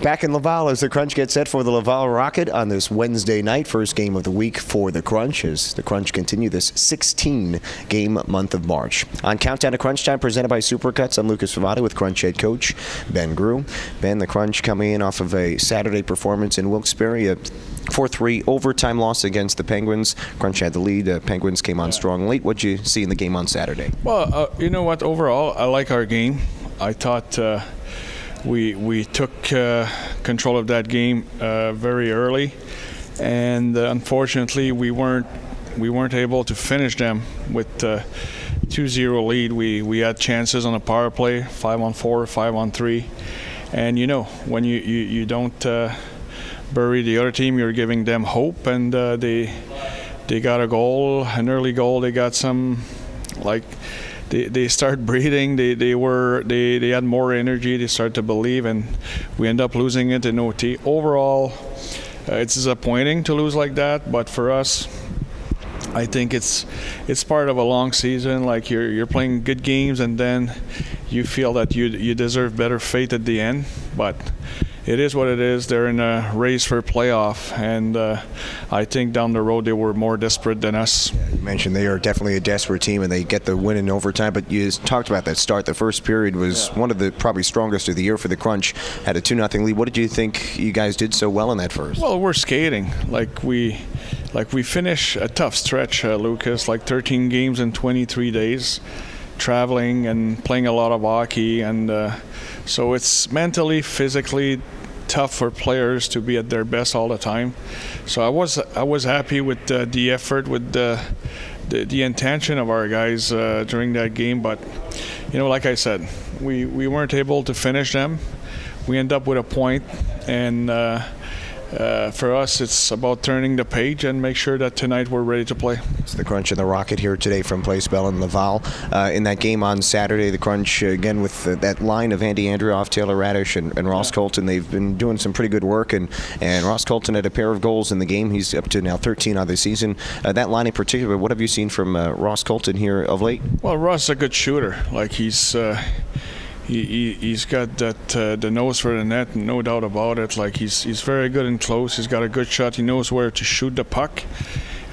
Back in Laval as the Crunch gets set for the Laval Rocket on this Wednesday night. First game of the week for the Crunch as the Crunch continue this 16-game month of March. On Countdown to Crunch Time, presented by Supercuts, I'm Lukas Favale with Crunch head coach Ben Groulx. Ben, the Crunch coming in off of a Saturday performance in Wilkes-Barre, a 4-3 overtime loss against the Penguins. Crunch had the lead. Penguins came on strong late. What did you see in the game on Saturday? Well, you know what? Overall, I like our game. I thought we took control of that game very early, and unfortunately we weren't able to finish them with 2-0 lead. We had chances on a power play, 5-on-4, 5-on-3, and you know when you don't bury the other team, you're giving them hope, and they got a goal, an early goal. They got some They start breathing. They had more energy. They start to believe, and we end up losing it in OT. Overall, it's disappointing to lose like that. But for us, I think it's part of a long season. Like you're playing good games, and then you feel that you deserve better fate at the end. But it is what it is. They're in a race for playoff, and I think down the road they were more desperate than us. Yeah, you mentioned they are definitely a desperate team, and they get the win in overtime, but you talked about that start. The first period was one of the probably strongest of the year for the Crunch. Had a 2-0 lead. What did you think you guys did so well in that first? Well, we're skating. We finish a tough stretch, Lucas, 13 games in 23 days, traveling and playing a lot of hockey, and so it's mentally, physically tough for players to be at their best all the time. So I was happy with the effort, with the intention of our guys during that game. But you know, like I said, we weren't able to finish them. We end up with a point, and for us, it's about turning the page and make sure that tonight we're ready to play. It's the Crunch and the Rocket here today from Place Bell in Laval. In that game on Saturday, the Crunch, again, with that line of Andy Andrioff, Taylor Radish, and Ross Colton, they've been doing some pretty good work. And Ross Colton had a pair of goals in the game. He's up to now 13 on the season. That line in particular, what have you seen from Ross Colton here of late? Well, Ross is a good shooter. He's got that the nose for the net, no doubt about it. He's very good in close. He's got a good shot. He knows where to shoot the puck.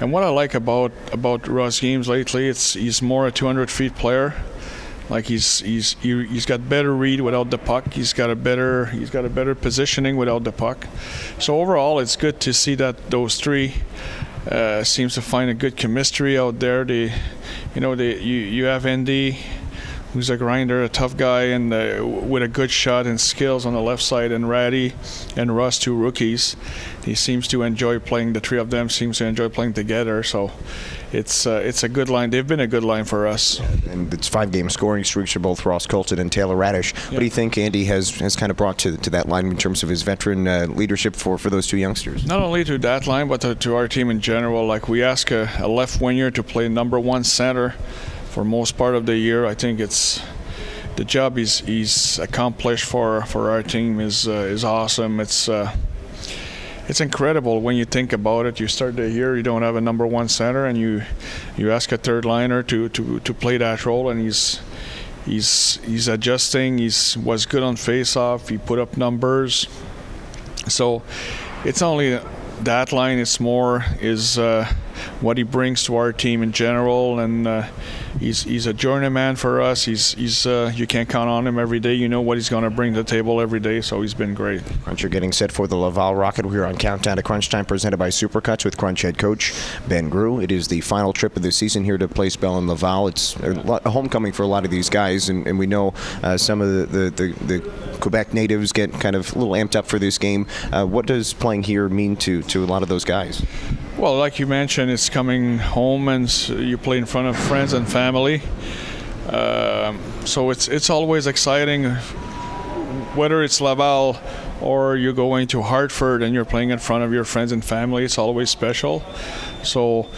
And what I like about Ross games lately, he's more a 200 feet player. He's got better read without the puck. He's got a better positioning without the puck. So overall, it's good to see that those three seems to find a good chemistry out there. You have Andy, who's a grinder, a tough guy, and with a good shot and skills on the left side, and Ratty and Russ, two rookies. He seems to enjoy playing. The three of them seems to enjoy playing together. So it's a good line. They've been a good line for us. And it's 5-game scoring streaks for both Ross Colton and Taylor Radish. Yeah. What do you think Andy has kind of brought to that line in terms of his veteran leadership for those two youngsters? Not only to that line, but to our team in general. We ask a left winger to play number one center for most part of the year. I think it's the job he's accomplished for our team is awesome. It's incredible when you think about it. You start the year, you don't have a number one center, and you ask a third liner to play that role, and he's adjusting. Was good on face-off. He put up numbers. So it's only that line. It's more what he brings to our team in general, and he's a journeyman for us. He's you can't count on him every day. You know what he's going to bring to the table every day, so he's been great. Crunch are getting set for the Laval Rocket. We're on Countdown to Crunch Time, presented by Supercuts with Crunch head coach Ben Groulx. It is the final trip of the season here to Place Bell in Laval. It's a homecoming for a lot of these guys, and we know some of the Quebec natives get kind of a little amped up for this game. What does playing here mean to a lot of those guys? Well, like you mentioned, it's coming home, and you play in front of friends and family. So it's always exciting, whether it's Laval or you're going to Hartford and you're playing in front of your friends and family. It's always special. So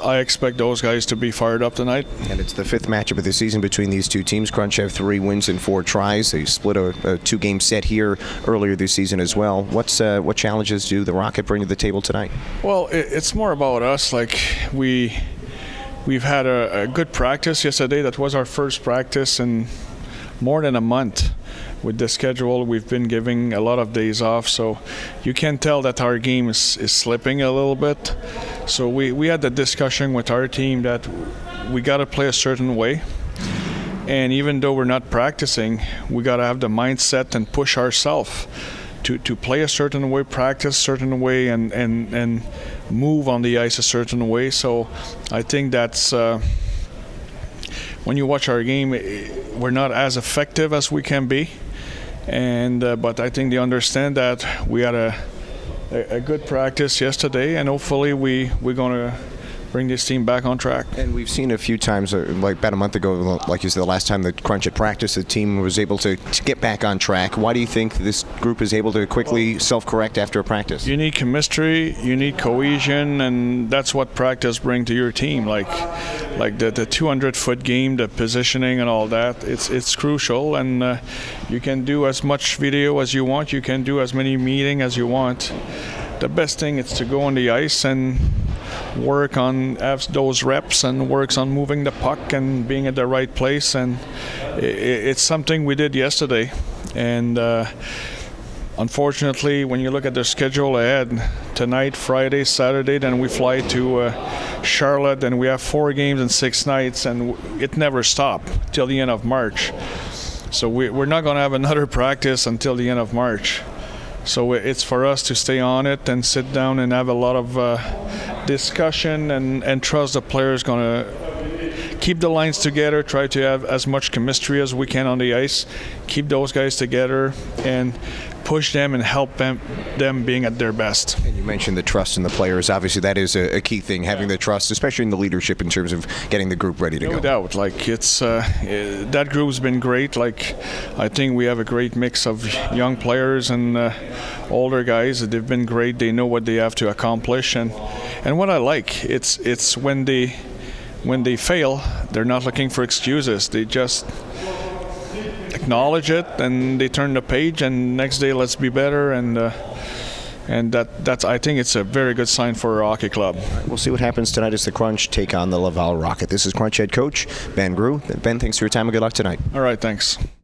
I expect those guys to be fired up tonight. And it's the fifth matchup of the season between these two teams. Crunch have 3 wins and 4 tries. They split a 2-game set here earlier this season as well. What challenges do the Rocket bring to the table tonight? Well, it's more about us. We've had a good practice yesterday. That was our first practice in more than a month. With the schedule, we've been giving a lot of days off, so you can tell that our game is slipping a little bit. So we had the discussion with our team that we got to play a certain way. And even though we're not practicing, we got to have the mindset and push ourselves to play a certain way, practice a certain way, and move on the ice a certain way. So I think that's when you watch our game, we're not as effective as we can be. And but I think they understand that we had a good practice yesterday, and hopefully we're going to bring this team back on track. And we've seen a few times, like about a month ago, like you said, the last time the Crunch had practiced, the team was able to get back on track. Why do you think this group is able to quickly self-correct after a practice? You need chemistry, you need cohesion, and that's what practice brings to your team. Like the 200-foot game, the positioning and all that, it's crucial. And you can do as much video as you want. You can do as many meetings as you want. The best thing is to go on the ice and work on those reps and works on moving the puck and being at the right place. And it's something we did yesterday. And unfortunately, when you look at the schedule ahead, tonight, Friday, Saturday, then we fly to Charlotte, and we have 4 games in 6 nights, and it never stops till the end of March. So we're not going to have another practice until the end of March. So it's for us to stay on it and sit down and have a lot of discussion and trust the players going to keep the lines together, try to have as much chemistry as we can on the ice, keep those guys together, and push them and help them being at their best. And you mentioned the trust in the players. Obviously, that is a key thing, having the trust, especially in the leadership in terms of getting the group ready to go. No doubt. Like it's that group's been great. Like I think we have a great mix of young players and older guys. They've been great. They know what they have to accomplish, and what I like, it's when they fail, they're not looking for excuses. They just acknowledge it and they turn the page, and next day let's be better, and that's I think it's a very good sign for a hockey club. We'll see what happens tonight as the Crunch take on the Laval Rocket. This is Crunch head coach Ben Groulx. Ben, thanks for your time and good luck tonight. All right, thanks.